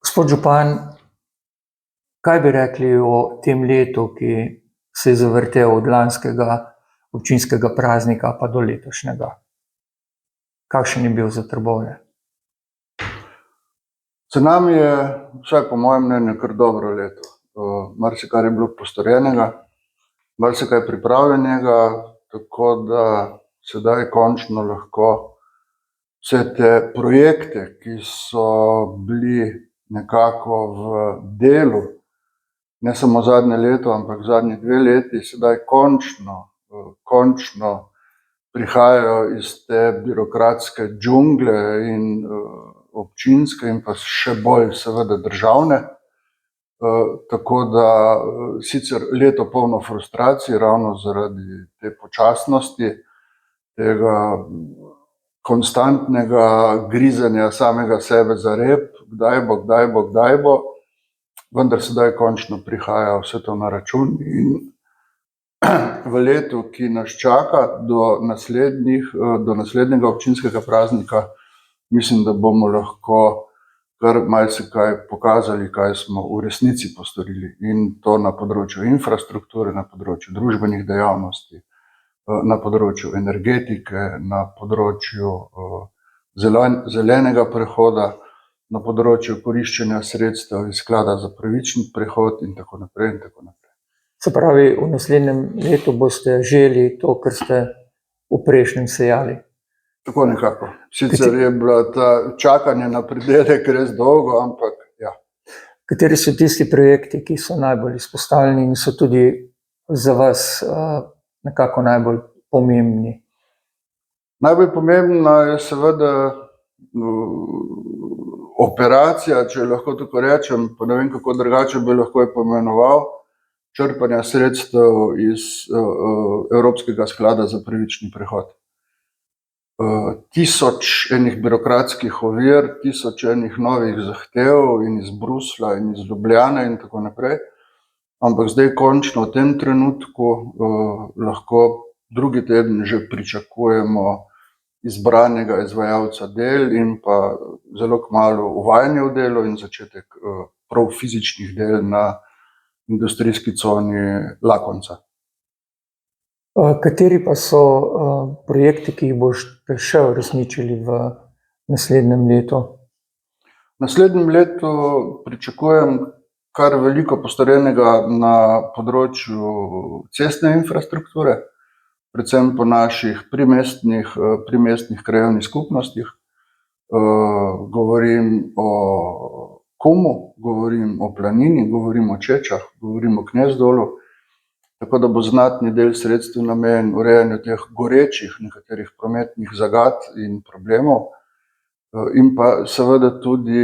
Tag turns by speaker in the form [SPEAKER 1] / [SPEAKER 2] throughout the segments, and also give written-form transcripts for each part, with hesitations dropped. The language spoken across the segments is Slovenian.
[SPEAKER 1] Gospod župan, kaj bi rekli o tem letu, ki se je zavrtel od lanskega občinskega praznika pa do letošnjega? Kakšen je bil za Trbovlje?
[SPEAKER 2] Za nami je, vsaj po mojem mnenju, kar dobro leto. Marsikaj je bilo postorjenega, marsikaj pripravljenega, tako da sedaj končno lahko vse te projekte, ki so bili nekako v delu, ne samo zadnje leto, ampak zadnji 2 leti, sedaj končno prihajajo iz te birokratske džungle in občinske in pa še bolj seveda državne. Tako da sicer leto polno frustracij, ravno zaradi te počasnosti, tega konstantnega grizenja samega sebe za rep, kdaj bo, vendar sedaj končno prihaja vse to na račun in v letu, ki nas čaka do naslednjega občinskega praznika, mislim, da bomo lahko kar marsikaj pokazali, kaj smo v resnici postorili, in to na področju infrastrukture, na področju družbenih dejavnosti, na področju energetike, na področju zelenega prehoda, na področju koriščenja sredstev iz sklada za pravični prehod in tako naprej in tako naprej.
[SPEAKER 1] Se pravi, v naslednjem letu boste želi to, kar ste v prejšnjem sejali?
[SPEAKER 2] Tako nekako. Sicer je bila ta čakanje na pridelek res dolgo, ampak ja.
[SPEAKER 1] Kateri so tisti projekti, ki so najbolj izpostavljeni in so tudi za vas nekako najbolj pomembni?
[SPEAKER 2] Najbolj pomembna je seveda operacija, če lahko tako rečem, pa ne vem, kako drugače bi lahko jo poimenoval, črpanja sredstev iz Evropskega sklada za pravični prehod. 1000 enih birokratskih ovir, 1000 enih novih zahtev in iz Bruslja in iz Ljubljane in tako naprej, ampak zdaj končno v tem trenutku lahko drugi teden že pričakujemo izbranega izvajalca del in pa zelo kmalu uvajanje v delo in začetek prav fizičnih del na industrijski coni Lakonca.
[SPEAKER 1] Kateri pa so projekti, ki jih boste še uresničili v naslednjem letu?
[SPEAKER 2] V naslednjem letu pričakujem kar veliko postorjenega na področju cestne infrastrukture, predvsem po naših primestnih krajevnih skupnostih. Govorim o Kumu, govorim o Planini, govorim o Čečah, govorim o Knezdolu, tako da bo znatni del sredstev namenjen urejanju teh gorečih nekaterih prometnih zagat in problemov, in pa seveda tudi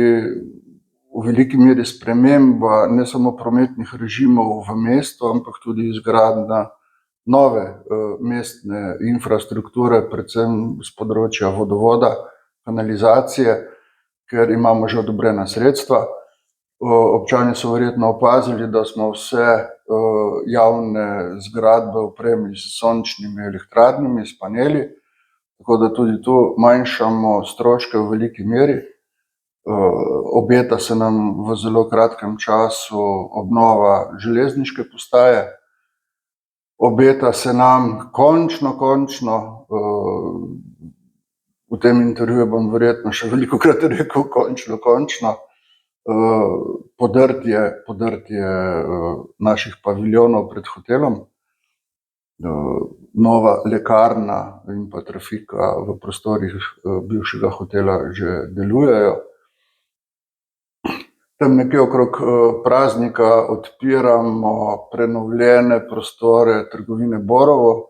[SPEAKER 2] v veliki meri sprememba ne samo prometnih režimov v mestu, ampak tudi izgradnja nove mestne infrastrukture, predvsem s področja vodovoda, kanalizacije, ker imamo že odobrena sredstva. Občani so verjetno opazili, da smo vse javne zgradbe opremili s sončnimi elektrarnami, s paneli, tako da tudi tu manjšamo stroške v veliki meri. Obeta se nam v zelo kratkem času obnova železniške postaje, obeta se nam končno, v tem intervjuju bom verjetno še velikokrat rekel končno, podrtje naših paviljonov pred hotelom, nova lekarna in pa trafika v prostorih bivšega hotela že delujejo. Tam nekje okrog praznika odpiramo prenovljene prostore trgovine Borovo.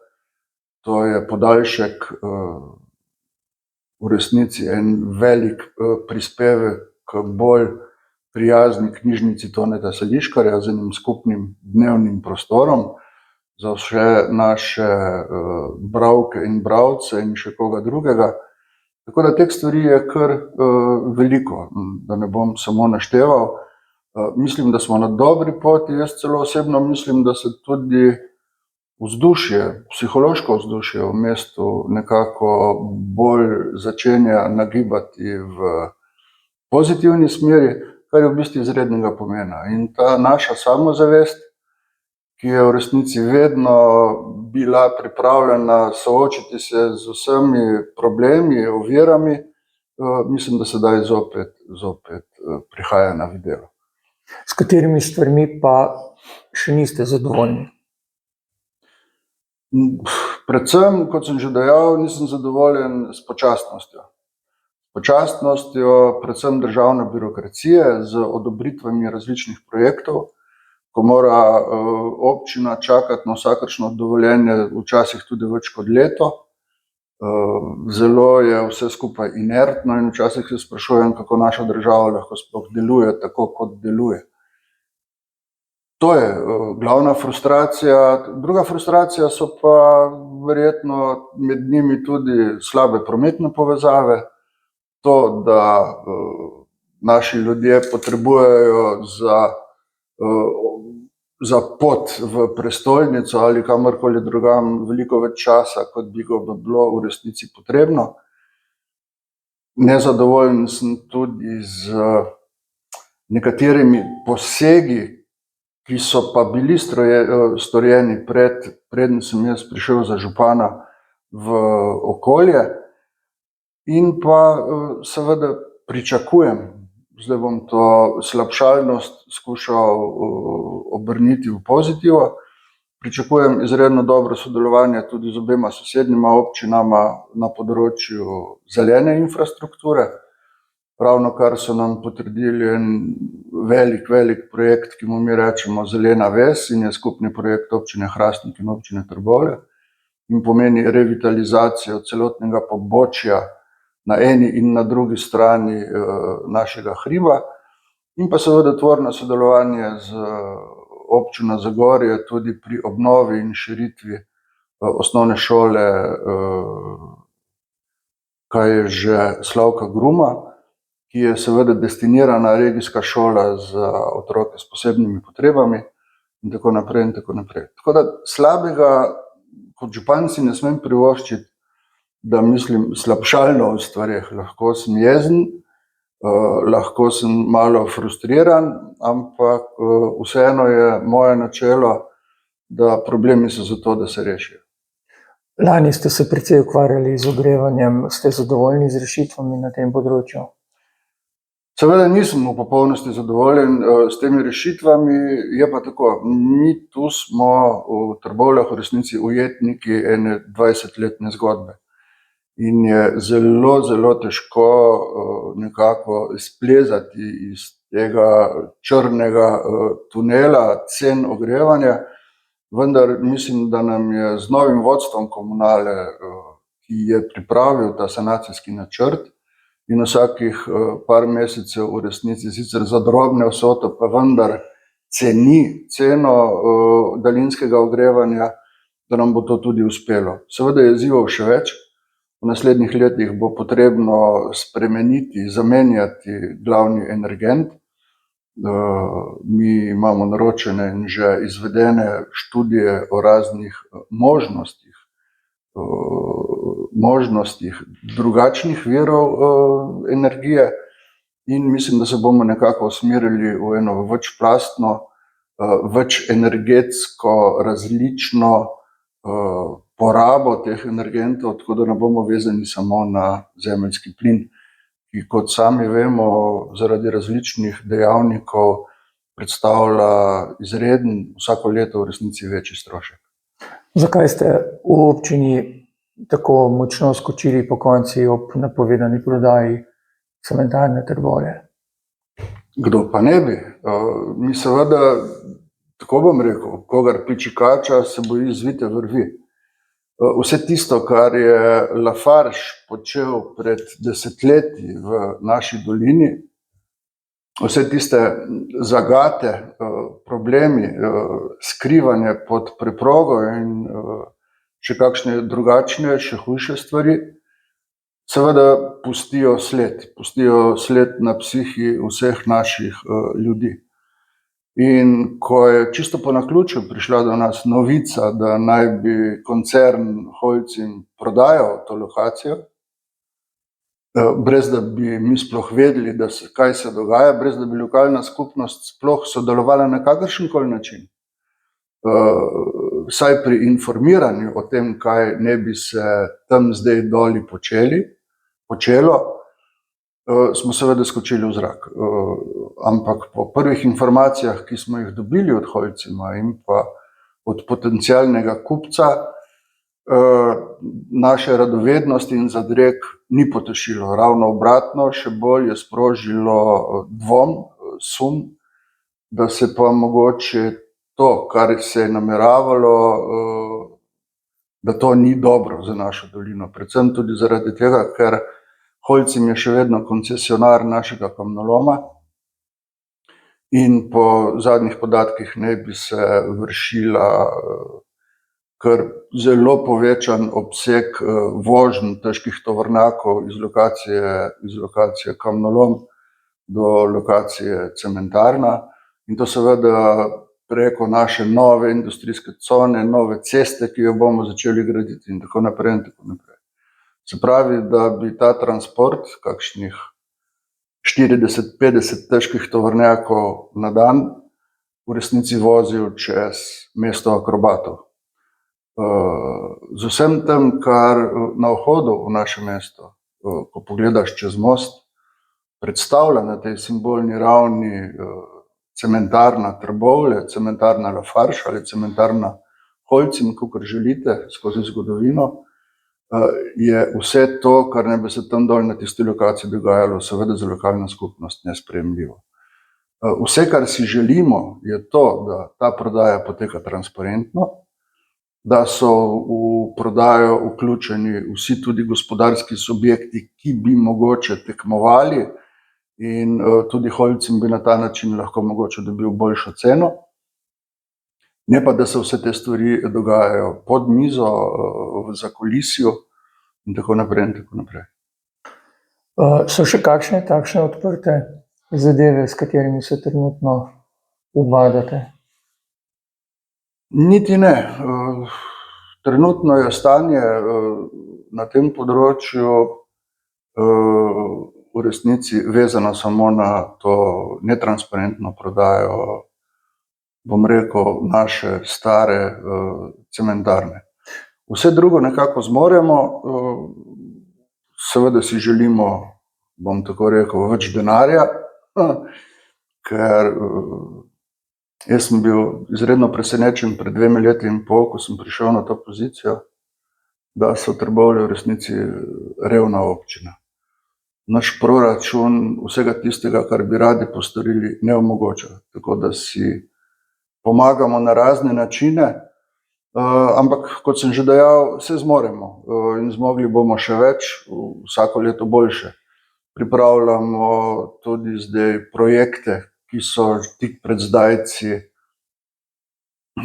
[SPEAKER 2] To je podaljšek, v resnici en velik prispevek k bolj prijazni knjižnici Toneta Seliškarja z enim skupnim dnevnim prostorom za vse naše bralke in bralce in še koga drugega. Tako da teh stvari je kar veliko, da ne bom samo našteval. Mislim, da smo na dobri poti, jaz celo osebno mislim, da se tudi vzdušje, psihološko vzdušje v mestu nekako bolj začenja nagibati v pozitivni smeri, kar je v bistvu izrednega pomena. In ta naša samozavest, ki je v resnici vedno bila pripravljena soočiti se z vsemi problemi, ovirami, mislim, da sedaj zopet prihaja na videlo.
[SPEAKER 1] S katerimi stvarmi pa še niste zadovoljni?
[SPEAKER 2] Predvsem, kot sem že dejal, nisem zadovoljen s počasnostjo. Počasnostjo predvsem državne birokracije z odobritvami različnih projektov, ko mora občina čakati na vsakršno dovoljenje včasih tudi več kot leto. Zelo je vse skupaj inertno in včasih se sprašujem, kako naša država lahko sploh deluje tako, kot deluje. To je glavna frustracija. Druga frustracija so pa verjetno med njimi tudi slabe prometne povezave. To, da naši ljudje potrebujejo za pot v prestolnico ali kamorkoli drugam veliko več časa, kot bi ga bilo v resnici potrebno. Nezadovoljen sem tudi z nekaterimi posegi, ki so pa bili storjeni preden sem jaz prišel za župana v okolje. In pa seveda pričakujem, zdaj bom to slabšalnost skušal obrniti v pozitivo, pričakujem izredno dobro sodelovanje tudi z obema sosednjima občinama na področju zelene infrastrukture. Ravnokar so nam potrdili en velik projekt, ki mu mi rečemo Zelena ves in je skupni projekt občine Hrastnik in občine Trbovlje in pomeni revitalizacijo celotnega pobočja na eni in na drugi strani našega hriba in pa seveda tvorno sodelovanje z občino Zagorje tudi pri obnovi in širitvi osnovne šole, kaj je že, Slavka Gruma, ki je seveda destinirana regijska šola za otroke s posebnimi potrebami in tako naprej in tako naprej. Tako da slabega kot župan si ne smem privoščiti, da mislim slabšalno o stvareh. Lahko sem jezen, lahko sem malo frustriran, ampak vseeno je moje načelo, da problemi so zato, da se rešijo.
[SPEAKER 1] Lani ste se precej ukvarjali z ogrevanjem. Ste zadovoljni z rešitvami na tem področju?
[SPEAKER 2] Seveda nisem v popolnosti zadovoljen s temi rešitvami, je pa tako, mi tu smo v Trbovljah v resnici ujetniki ene 20-letne zgodbe. In je zelo težko nekako izplezati iz tega črnega tunela cen ogrevanja, vendar mislim, da nam je z novim vodstvom komunale, ki je pripravil ta sanacijski načrt in vsakih par mesecev v resnici sicer za drobne vsote, pa vendar ceno daljinskega ogrevanja, da nam bo to tudi uspelo. Seveda je izzivov še več. V naslednjih letih bo potrebno spremeniti, zamenjati glavni energent. Mi imamo naročene in že izvedene študije o raznih možnostih drugačnih virov energije in mislim, da se bomo nekako usmerili v eno večplastno, večenergetsko različno porabo teh energentov, tako da ne bomo vezani samo na zemeljski plin, ki, kot sami vemo, zaradi različnih dejavnikov predstavlja izreden, vsako leto v resnici večji strošek.
[SPEAKER 1] Zakaj ste v občini tako močno skočili pokonci ob napovedani prodaji cementarne Trbovlje?
[SPEAKER 2] Kdo pa ne bi? Mi seveda, tako bom rekel, kogar piči kača, se boji zvite vrvi. Vse tisto, kar je Lafarge počel pred desetletji v naši dolini, vse tiste zagate, problemi, skrivanje pod preprogo in še kakšne drugačne, še hujše stvari, seveda pustijo sled na psihi vseh naših ljudi. In ko je čisto po naključju prišla do nas novica, da naj bi koncern Holcim prodajal to lokacijo, brez da bi mi sploh vedeli, kaj se dogaja, brez da bi lokalna skupnost sploh sodelovala na kakršenkoli način. Vsaj pri informiranju o tem, kaj ne bi se tam zdaj doli počelo, smo seveda skočili v zrak. Ampak po prvih informacijah, ki smo jih dobili od Holcima in pa od potencialnega kupca, naše radovednosti in zadreg ni potešilo. Ravno obratno, še bolj je sprožilo dvom, sum, da se pa mogoče to, kar se je nameravalo, da to ni dobro za našo dolino. Predvsem tudi zaradi tega, ker Holcim je še vedno koncesionar našega kamnoloma in po zadnjih podatkih naj bi se vršila kar zelo povečan obseg voženj težkih tovornjakov iz lokacije kamnolom do lokacije cementarna, in to seveda preko naše nove industrijske cone, nove ceste, ki jo bomo začeli graditi in tako naprej in tako naprej. Se pravi, da bi ta transport kakšnih 40-50 težkih tovornjakov na dan v resnici vozil čez mesto akrobatov. Z vsem tem, kar na vhodu v naše mesto, ko pogledaš čez most, predstavlja na tej simbolni ravni cementarna Trbovlje, cementarna Lafarge ali cementarna Holcim, kakor želite, skozi zgodovino, je vse to, kar ne bi se tam dol na tisti lokaciji dogajalo, seveda za lokalno skupnost nesprejemljivo. Vse, kar si želimo, je to, da ta prodaja poteka transparentno, da so v prodajo vključeni vsi tudi gospodarski subjekti, ki bi mogoče tekmovali, in tudi Holcim bi na ta način lahko mogoče dobil boljšo ceno, ne pa da se vse te stvari dogajajo pod mizo, v zakulisju in tako naprej in tako naprej.
[SPEAKER 1] So še kakšne takšne odprte zadeve, s katerimi se trenutno ubadate?
[SPEAKER 2] Niti ne. Trenutno je stanje na tem področju v resnici vezano samo na to netransparentno prodajo, bom rekel, naše stare cementarne. Vse drugo nekako zmoremo, seveda si želimo, bom tako rekel, več denarja, ker jaz sem bil izredno presenečen pred 2 leti in pol, ko sem prišel na to pozicijo, da so Trbovlje v resnici revna občina. Naš proračun vsega tistega, kar bi radi postorili, ne omogoča, tako da si pomagamo na razne načine, ampak kot sem že dejal, se zmoremo in zmogli bomo še več, vsako leto boljše. Pripravljamo tudi zdaj projekte, ki so tik pred zdajci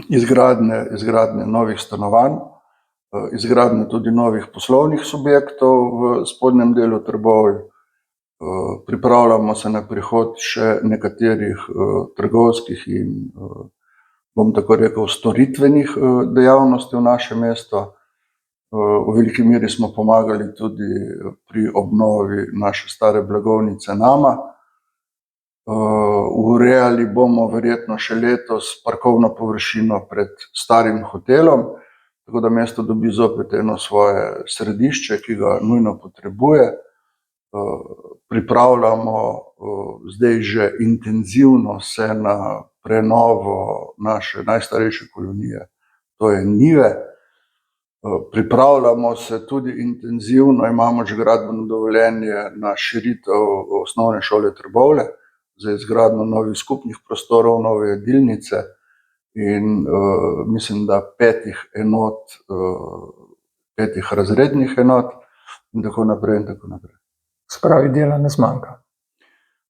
[SPEAKER 2] izgradnje novih stanovanj, izgradnje tudi novih poslovnih subjektov v spodnjem delu Trbovlj. Pripravljamo se na prihod še nekaterih trgovskih in, bom tako rekel, storitvenih dejavnosti v naše mesto. V veliki meri smo pomagali tudi pri obnovi naše stare blagovnice Nama. Urejali bomo verjetno še letos parkovno površino pred starim hotelom, tako da mesto dobi zopet eno svoje središče, ki ga nujno potrebuje. Pripravljamo zdaj že intenzivno se na prenovo naše najstarejše kolonije, to je njive. Pripravljamo se tudi intenzivno, imamo že gradbeno dovoljenje na širitev osnovne šole Trbovlje, za izgradnjo novih skupnih prostorov, nove jedilnice in mislim, da 5 enot, 5 razrednih enot in tako naprej in tako naprej.
[SPEAKER 1] Spravi, dela ne zmanjka.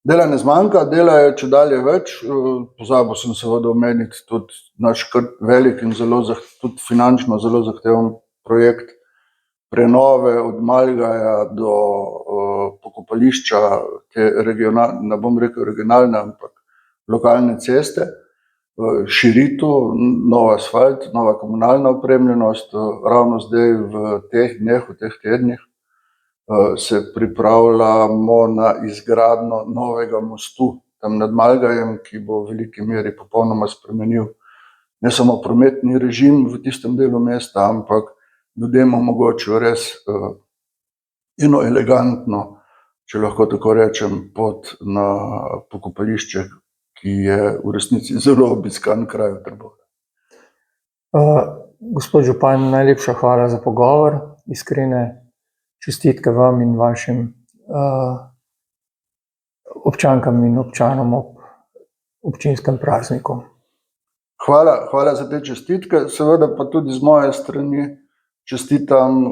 [SPEAKER 2] Dela ne zmanjka, dela je čedalje več. Pozabil sem seveda omeniti tudi naš kar velik in tudi finančno zelo zahteven projekt prenove od Malgaja do pokopališča, te ne bom rekel regionalne, ampak lokalne ceste, širitev, nov asfalt, nova komunalna opremljenost. Ravno zdaj v teh dneh, v teh tednih se pripravljamo na izgradnjo novega mostu tam nad Malgajem, ki bo v veliki meri popolnoma spremenil ne samo prometni režim v tistem delu mesta, ampak ljudem omogočil res eno elegantno, če lahko tako rečem, pot na pokopališče, ki je v resnici zelo obiskan kraj v Trbovljah.
[SPEAKER 1] Gospod župan, najlepša hvala za pogovor, iskrene čestitke vam in vašim občankam in občanom ob občinskem prazniku.
[SPEAKER 2] Hvala za te čestitke, seveda pa tudi z moje strani čestitam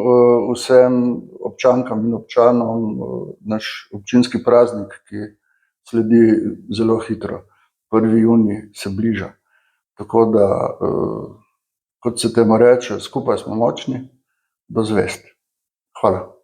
[SPEAKER 2] vsem občankam in občanom naš občinski praznik, ki sledi zelo hitro. 1. junij se bliža. Tako da, kot se temu reče, skupaj smo močni, do zvest. Hvala.